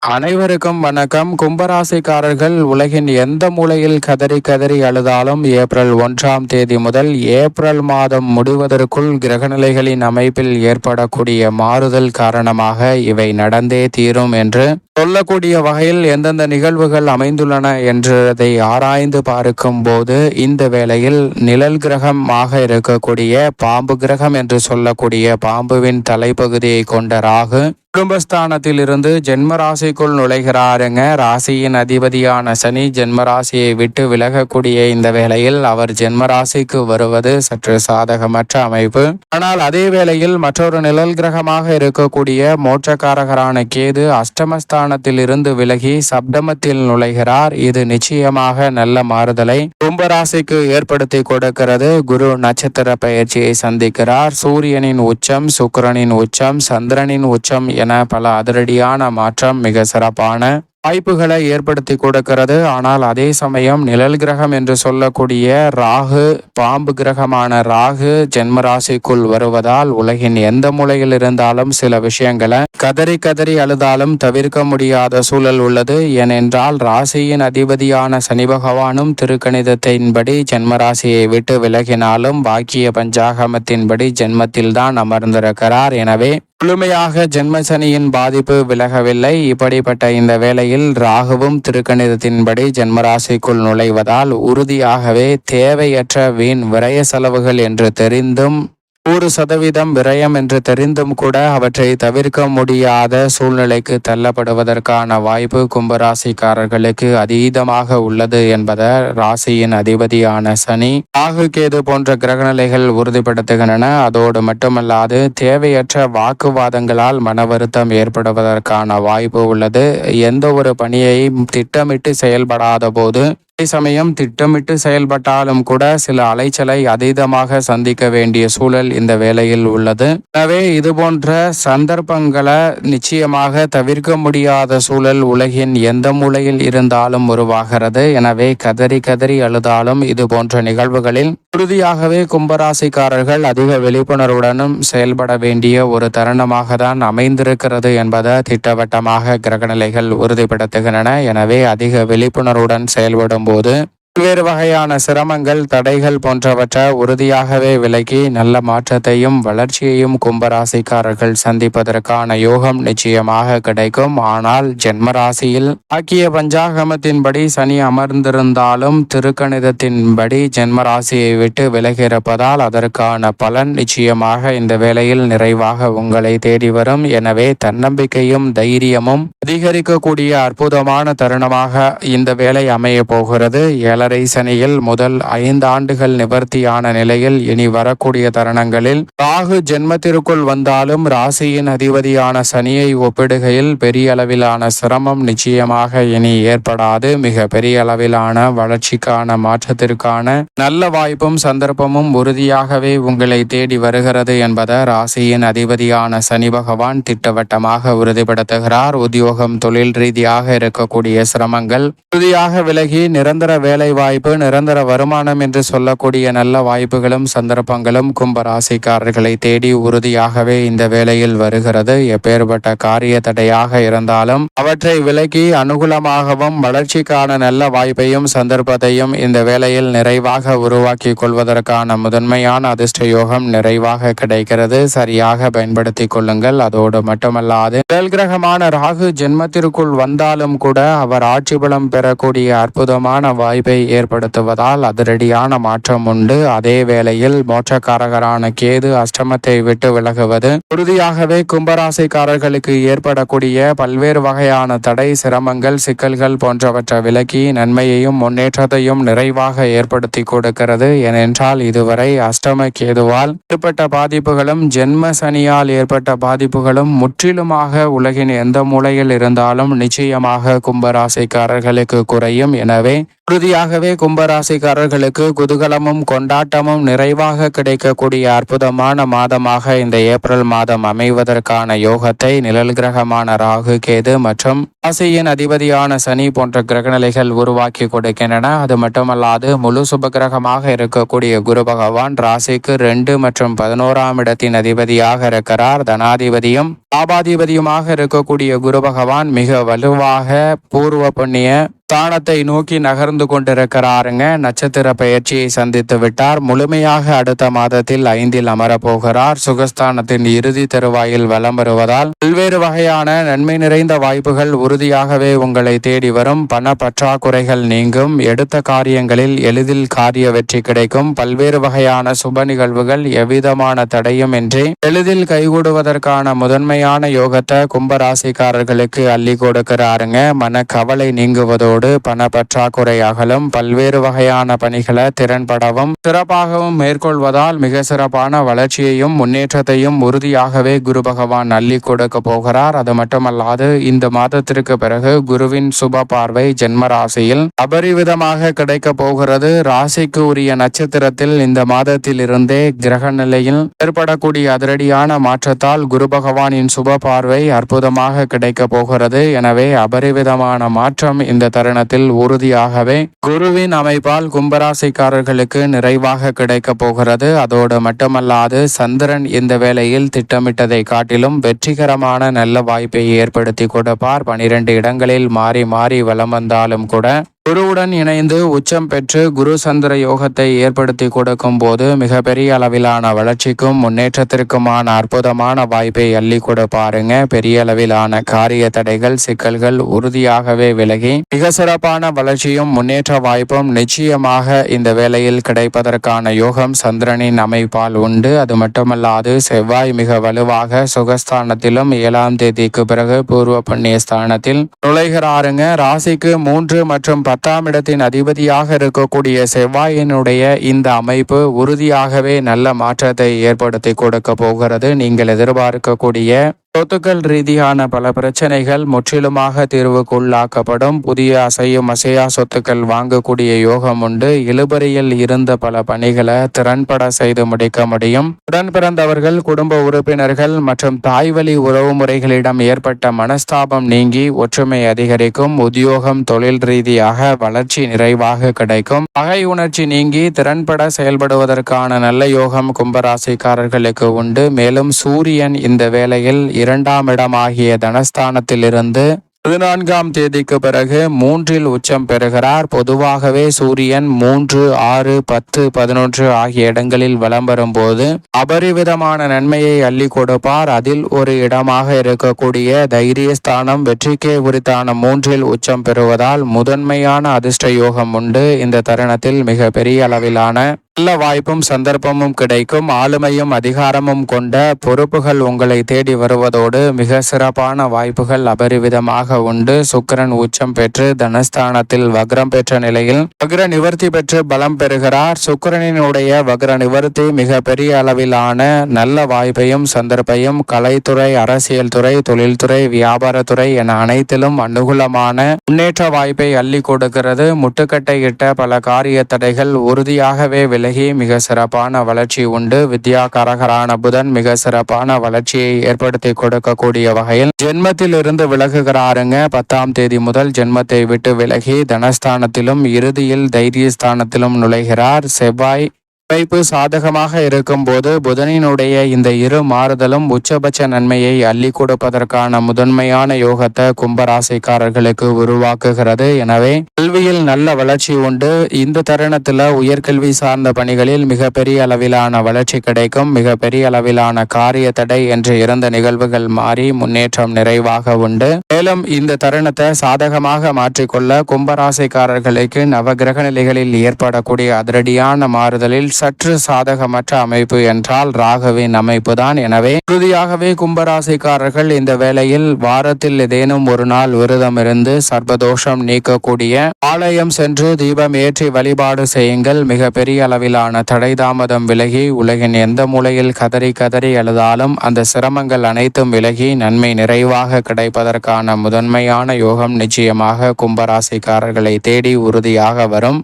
அனைவருக்கும் வணக்கம். கும்பராசிக்காரர்கள் உலகின் எந்த மூலையில் கதறி கதறி அழுதாலும் ஏப்ரல் 1 முதல் ஏப்ரல் மாதம் முடிவதற்குள் கிரகநிலைகளின் அமைப்பில் ஏற்படக்கூடிய மாறுதல் காரணமாக இவை நடந்தே தீரும் என்று சொல்லக்கூடிய வகையில் எந்தெந்த நிகழ்வுகள் அமைந்துள்ளன என்றதை ஆராய்ந்து பார்க்கும் போது இந்த வேளையில் நிழல் கிரகமாக இருக்கக்கூடிய பாம்பு கிரகம் என்று சொல்லக்கூடிய பாம்புவின் தலைப்பகுதியை கொண்ட ராகு குடும்பஸ்தானத்தில் இருந்து ஜென்ம ராசிக்குள் நுழைகிறாருங்க. ராசியின் அதிபதியான சனி ஜென்ம ராசியை விட்டு விலகக்கூடிய இந்த வேளையில் அவர் ஜென்ம ராசிக்கு வருவது சற்று சாதகமற்ற அமைப்பு. ஆனால் அதே வேளையில் மற்றொரு நிழல் கிரகமாக இருக்கக்கூடிய மோட்சக்காரகரான கேது அஷ்டமஸ்தானத்தில் இருந்து விலகி சப்தமத்தில் நுழைகிறார். இது நிச்சயமாக நல்ல மாறுதலை கும்பராசிக்கு ஏற்படுத்தி கொடுக்கிறது. குரு நட்சத்திர பயிற்சியை சந்திக்கிறார். சூரியனின் உச்சம், சுக்கிரனின் உச்சம், சந்திரனின் உச்சம் என பல அதிரடியான மாற்றம் மிக சிறப்பான வாய்ப்புகளை ஏற்படுத்தி கொடுக்கிறது. ஆனால் அதே சமயம் நிழல் கிரகம் என்று சொல்லக்கூடிய ராகு, பாம்பு கிரகமான ராகு ஜென்மராசிக்குள் வருவதால் உலகின் எந்த மூலையில் இருந்தாலும் சில விஷயங்களை கதறி கதறி அழுதாலும் தவிர்க்க முடியாத சூழல் உள்ளது. ஏனென்றால் ராசியின் அதிபதியான சனி பகவானும் திருக்கணிதத்தின்படி ஜென்மராசியை விட்டு விலகினாலும் வாக்கிய பஞ்சாகமத்தின்படி ஜென்மத்தில்தான் அமர்ந்திருக்கிறார். எனவே முழுமையாக ஜென்மசனியின் பாதிப்பு விலகவில்லை. இப்படிப்பட்ட இந்த வேளையில் ராகுவும் திருக்கணிதத்தின்படி ஜென்மராசிக்குள் நுழைவதால் உறுதியாகவே தேவையற்ற வீண் விரய செலவுகள் என்று தெரிந்தும் 100% விரயம் என்று தெரிந்தும் கூட அவற்றை தவிர்க்க முடியாத சூழ்நிலைக்கு தள்ளப்படுவதற்கான வாய்ப்பு கும்பராசிக்காரர்களுக்கு அதீதமாக உள்ளது என்பதை ராசியின் அதிபதியான சனி, ராகு, கேது போன்ற கிரகநிலைகள் உறுதிப்படுத்துகின்றன. அதோடு மட்டுமல்லாது தேவையற்ற வாக்குவாதங்களால் மன வருத்தம் ஏற்படுவதற்கான வாய்ப்பு உள்ளது. எந்த ஒரு பணியையும் திட்டமிட்டு செயல்படாத போது சமயம் திட்டமிட்டு செயல்பட்டாலும் கூட சில அலைச்சலை அதீதமாக சந்திக்க வேண்டிய சூழல் இந்த வேளையில் உள்ளது. எனவே இது போன்ற சந்தர்ப்பங்களை நிச்சயமாக தவிர்க்க முடியாத சூழல் உலகின் எந்த மூலையில் இருந்தாலும் உருவாகிறது. எனவே கதறி கதறி அழுதாலும் இது போன்ற நிகழ்வுகளில் உறுதியாகவே கும்பராசிக்காரர்கள் அதிக விழிப்புணர்வுடனும் செயல்பட வேண்டிய ஒரு தருணமாக தான் அமைந்திருக்கிறது என்பதை திட்டவட்டமாக கிரகநிலைகள் உறுதிப்படுத்துகின்றன. எனவே அதிக விழிப்புணர்வுடன் செயல்படும் போது பல்வேறு வகையான சிரமங்கள், தடைகள் போன்றவற்றை உறுதியாகவே விலகி நல்ல மாற்றத்தையும் வளர்ச்சியையும் கும்பராசிக்காரர்கள் சந்திப்பதற்கான யோகம் நிச்சயமாக கிடைக்கும். ஆனால் ஜென்மராசியில் ஆக்கிய பஞ்சாகமத்தின்படி சனி அமர்ந்திருந்தாலும் திருக்கணிதத்தின்படி ஜென்மராசியை விட்டு விலகியிருப்பதால் அதற்கான பலன் நிச்சயமாக இந்த வேளையில் நிறைவாக உங்களை தேடி வரும். எனவே தன்னம்பிக்கையும் தைரியமும் அதிகரிக்கக்கூடிய அற்புதமான தருணமாக இந்த வேளை அமைய போகிறது. 7.5 சனியில் முதல் 5 ஆண்டுகள் நிவர்த்தியான நிலையில் இனி வரக்கூடிய தருணங்களில் ராகு ஜென்மத்திற்குள் வந்தாலும் ராசியின் அதிபதியான சனியை ஒப்பிடுகையில் பெரிய அளவிலான சிரமம் நிச்சயமாக இனி ஏற்படாது. மிக பெரிய அளவிலான வளர்ச்சிக்கான மாற்றத்திற்கான நல்ல வாய்ப்பும் சந்தர்ப்பமும் உறுதியாகவே உங்களை தேடி வருகிறது என்பதை ராசியின் அதிபதியான சனி பகவான் திட்டவட்டமாக உறுதிப்படுத்துகிறார். உத்தியோகம், தொழில் ரீதியாக இருக்கக்கூடிய சிரமங்கள் உறுதியாக விலகி நிரந்தர வேலை வாய்ப்பு, நிரந்தர வருமானம் என்று சொல்லக்கூடிய நல்ல வாய்ப்புகளும் சந்தர்ப்பங்களும் கும்பராசிக்காரர்களை தேடி உறுதியாகவே இந்த வேளையில் வருகிறது. எப்பேற்பட்ட காரிய தடையாக இருந்தாலும் அவற்றை விலக்கி அனுகூலமாகவும் வளர்ச்சிக்கான நல்ல வாய்ப்பையும் சந்தர்ப்பத்தையும் இந்த வேளையில் நிறைவாக உருவாக்கி கொள்வதற்கான முதன்மையான அதிர்ஷ்ட யோகம் நிறைவாக கிடைக்கிறது. சரியாக பயன்படுத்திக் கொள்ளுங்கள். அதோடு மட்டுமல்லாது நிழல் கிரகமான ராகு ஜென்மத்திற்குள் வந்தாலும் கூட அவர் ஆட்சி பலம் பெறக்கூடிய அற்புதமான வாய்ப்பை ஏற்படுத்துவதால் அதிரடியான மாற்றம் உண்டு. அதே வேளையில் மோட்சக்காரகரான கேது அஷ்டமத்தை விட்டு விலகுவது உறுதியாகவே கும்பராசிக்காரர்களுக்கு ஏற்படக்கூடிய பல்வேறு வகையான தடை, சிரமங்கள், சிக்கல்கள் போன்றவற்றை விலக்கி நன்மையையும் முன்னேற்றத்தையும் நிறைவாக ஏற்படுத்தி கொடுக்கிறது. ஏனென்றால் இதுவரை அஷ்டம கேதுவால் ஏற்பட்ட பாதிப்புகளும் ஜென்ம சனியால் ஏற்பட்ட பாதிப்புகளும் முற்றிலுமாக உலகின் எந்த மூலையில் இருந்தாலும் நிச்சயமாக கும்பராசிக்காரர்களுக்கு குறையும். எனவே உறுதியாகவே கும்பராசிக்காரர்களுக்கு குதூகலமும் கொண்டாட்டமும் நிறைவாக கிடைக்கக்கூடிய அற்புதமான மாதமாக இந்த ஏப்ரல் மாதம் அமைவதற்கான யோகத்தை நிழல் கிரகமான ராகு, கேது மற்றும் ராசியின் அதிபதியான சனி போன்ற கிரகநிலைகள் உருவாக்கி கொடுக்கின்றன. அது மட்டுமல்லாது முழு சுபகிரகமாக இருக்கக்கூடிய குரு பகவான் ராசிக்கு 2 மற்றும் 11ஆம் இடத்தின் அதிபதியாக இருக்கிறார். தனாதிபதியும் லாபாதிபதியுமாக இருக்கக்கூடிய குரு பகவான் மிக வலுவாக பூர்வ புண்ணிய ஸ்தானத்தை நோக்கி நகர்ந்து கொண்டிருக்கிறாருங்க. நட்சத்திர பயிற்சியை சந்தித்து விட்டார். முழுமையாக அடுத்த மாதத்தில் 5இல் அமரப்போகிறார். சுகஸ்தானத்தின் இறுதி தருவாயில் வலம் வருவதால் பல்வேறு வகையான நன்மை நிறைந்த வாய்ப்புகள் உறுதியாகவே உங்களை தேடி வரும். பண பற்றாக்குறைகள் நீங்கும். எடுத்த காரியங்களில் எளிதில் காரிய வெற்றி கிடைக்கும். பல்வேறு வகையான சுப நிகழ்வுகள் எவ்விதமான தடையும் இன்றி எளிதில் கைகூடுவதற்கான முதன்மையான யோகத்தை கும்பராசிக்காரர்களுக்கு அள்ளி கொடுக்கிறாருங்க. மன கவலை நீங்குவதோடு பண பற்றாக்குறை அகலும். பல்வேறு வகையான பணிகளை திறன்படவும் சிறப்பாகவும் மேற்கொள்வதால் மிக சிறப்பான வளர்ச்சியையும் முன்னேற்றத்தையும் உறுதியாகவே குரு பகவான் அள்ளி கொடுக்க போகிறார். அது மட்டுமல்லாது இந்த மாதத்திற்கு பிறகு குருவின் சுப பார்வை ஜென்ம ராசியில் அபரிவிதமாக கிடைக்க போகிறது. ராசிக்கு உரிய நட்சத்திரத்தில் இந்த மாதத்தில் இருந்தே கிரக நிலையில் ஏற்படக்கூடிய அதிரடியான மாற்றத்தால் குரு பகவானின் சுப பார்வை அற்புதமாக கிடைக்க போகிறது. எனவே அபரிவிதமான மாற்றம் இந்த தருணத்தில் உறுதியாகவே குருவின் அமைப்பால் கும்பராசிக்காரர்களுக்கு நிறைவாக கிடைக்க போகிறது. அதோடு மட்டுமல்லாது சந்திரன் இந்த வேளையில் திட்டமிட்டதை காட்டிலும் வெற்றிகரமான நல்ல வாய்ப்பை ஏற்படுத்தி கொடுப்பார். 12 இடங்களில் மாறி மாறி வலம் வந்தாலும் கூட குருவுடன் இணைந்து உச்சம் பெற்று குரு சந்திர யோகத்தை ஏற்படுத்தி கொடுக்கும் போது மிகப்பெரிய அளவிலான வளர்ச்சிக்கும் முன்னேற்றத்திற்குமான அற்புதமான வாய்ப்பை அள்ளி கொடுப்பாருங்க. பெரிய அளவிலான காரிய தடைகள் சிக்கல்கள் உறுதியாகவே விலகி மிக சிறப்பான வளர்ச்சியும் முன்னேற்ற வாய்ப்பும் நிச்சயமாக இந்த வேளையில் கிடைப்பதற்கான யோகம் சந்திரனின் அமைப்பால் உண்டு. அது மட்டுமல்லாது செவ்வாய் மிக வலுவாக சுகஸ்தானத்திலும் 7ஆம் தேதிக்கு பிறகு பூர்வ புண்ணிய ஸ்தானத்தில் நுழைகிறாருங்க. ராசிக்கு 3 மற்றும் 10ஆம் இடத்தின் அதிபதியாக இருக்கக்கூடிய செவ்வாயினுடைய இந்த அமைப்பு உறுதியாகவே நல்ல மாற்றத்தை ஏற்படுத்தி கொடுக்க போகிறது. நீங்கள் எதிர்பார்க்கக்கூடிய சொத்துக்கள் ரீதியான பல பிரச்சனைகள் முற்றிலுமாக தீர்வுக்குள்ளாக்கப்படும். புதிய அசையும் அசையா சொத்துக்கள் வாங்கக்கூடிய யோகம் உண்டு. இழுபறியில் இருந்த பல பணிகளை திறன்பட செய்து முடிக்க முடியும். உடன் பிறந்தவர்கள் குடும்ப உறுப்பினர்கள் மற்றும் தாய்வழி உறவு முறைகளிடம் ஏற்பட்ட மனஸ்தாபம் நீங்கி ஒற்றுமை அதிகரிக்கும். உத்தியோகம் தொழில் ரீதியாக வளர்ச்சி நிறைவாக கிடைக்கும். பகை உணர்ச்சி நீங்கி திறன்பட செயல்படுவதற்கான நல்ல யோகம் கும்பராசிக்காரர்களுக்கு உண்டு. மேலும் சூரியன் இந்த வேளையில் 2ஆம் இடமாகிய தனஸ்தானத்திலிருந்து 14ஆம் தேதிக்கு பிறகு 3இல் உச்சம் பெறுகிறார். பொதுவாகவே சூரியன் 3, 6, 10, 11 ஆகிய இடங்களில் வலம் வரும்போது அபரிவிதமான நன்மையை அள்ளி கொடுப்பார். அதில் ஒரு இடமாக இருக்கக்கூடிய தைரியஸ்தானம் வெற்றிக்கே உரித்தான 3இல் உச்சம் பெறுவதால் முதன்மையான அதிர்ஷ்ட யோகம் உண்டு. இந்த தருணத்தில் மிக பெரிய அளவிலான நல்ல வாய்ப்பும் சந்தர்ப்பமும் கிடைக்கும். ஆளுமையும் அதிகாரமும் கொண்ட பொறுப்புகள் உங்களை தேடி வருவதோடு மிக சிறப்பான வாய்ப்புகள் அபரிவிதமாக உண்டு. சுக்கிரன் உச்சம் பெற்று தனஸ்தானத்தில் வக்ரம் பெற்ற நிலையில் வக்ர நிவர்த்தி பெற்று பலம் பெறுகிறார். சுக்கிரனினுடைய வக்ர நிவர்த்தி மிக பெரிய அளவிலான நல்ல வாய்ப்பையும் சந்தர்ப்பையும் கலைத்துறை, அரசியல் துறை, தொழில்துறை, வியாபாரத்துறை என அனைத்திலும் அனுகூலமான முன்னேற்ற வாய்ப்பை அள்ளி கொடுக்கிறது. முட்டுக்கட்டை இட்ட பல காரிய தடைகள் உறுதியாகவே விலகி மிக சிறப்பான வளர்ச்சி உண்டு. வித்யாகாரகரான புதன் மிக சிறப்பான வளர்ச்சியை ஏற்படுத்தி கொடுக்கக்கூடிய வகையில் ஜென்மத்தில் இருந்து விலகுகிறாருங்க. 10ஆம் தேதி முதல் ஜென்மத்தை விட்டு விலகி தனஸ்தானத்திலும் இறுதியில் தைரியஸ்தானத்திலும் நுழைகிறார். செவ்வாய் அமைப்பு சாதகமாக இருக்கும் போது புதனினுடைய இந்த இரு மாறுதலும் உச்சபட்ச நன்மையை அள்ளி கொடுப்பதற்கான முதன்மையான யோகத்தை கும்பராசிக்காரர்களுக்கு உருவாக்குகிறது. எனவே கல்வியில் நல்ல வளர்ச்சி உண்டு. இந்த தருணத்தில் உயர்கல்வி சார்ந்த பணிகளில் மிகப்பெரிய அளவிலான வளர்ச்சி கிடைக்கும். மிகப்பெரிய அளவிலான காரிய தடை என்று இருந்த நிகழ்வுகள் மாறி முன்னேற்றம் நிறைவாக உண்டு. மேலும் இந்த தருணத்தை சாதகமாக மாற்றிக்கொள்ள கும்பராசிக்காரர்களுக்கு நவகிரக நிலைகளில் ஏற்படக்கூடிய அதிரடியான மாறுதலில் சற்று சாதகமற்ற அமைப்பு என்றால் ராகுவின் அமைப்பு தான். எனவே உறுதியாகவே கும்பராசிக்காரர்கள் இந்த வேளையில் வாரத்தில் ஏதேனும் ஒரு நாள் விரதம் இருந்து சர்வதோஷம் நீக்கக்கூடிய ஆலயம் சென்று தீபம் ஏற்றி வழிபாடு செய்யுங்கள். மிக பெரிய அளவிலான தடை தாமதம் விலகி உலகின் எந்த மூலையில் கதறி கதறி அழுதாலும் அந்த சிரமங்கள் அனைத்தும் விலகி நன்மை நிறைவாக கிடைப்பதற்கான முதன்மையான யோகம் நிச்சயமாக கும்பராசிக்காரர்களை தேடி உறுதியாக வரும்.